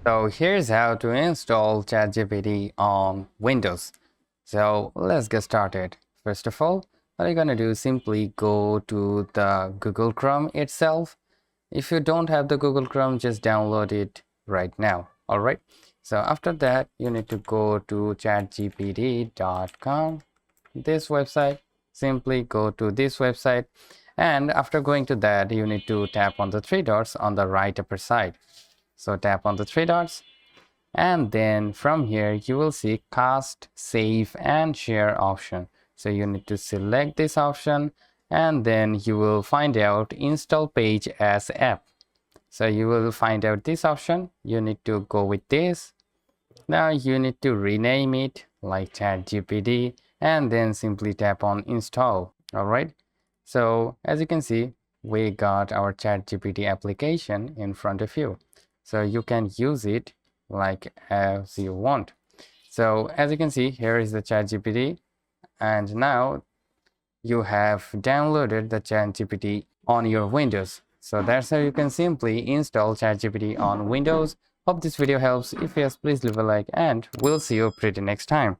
So here's how to install ChatGPT on Windows. So let's get started. First of all, what you're gonna do is simply go to the Google Chrome itself. If you don't have the Google Chrome, just download it right now. Alright. So after that, you need to go to chatgpt.com, this website. Simply go to this website, and after going to that, you need to tap on the three dots on the right upper side. So tap on the three dots, and then from here you will see cast, save and share option. So you need to select this option, and then you will find out install page as app. So you will find out this option. You need to go with this. Now you need to rename it like ChatGPT, and then simply tap on install. All right. So as you can see, we got our ChatGPT application in front of you. So you can use it like as you want. So as you can see, here is the ChatGPT, and now you have downloaded the ChatGPT on your Windows. So that's how you can simply install ChatGPT on Windows. Hope this video helps. If yes, please leave a like, and we'll see you pretty next time.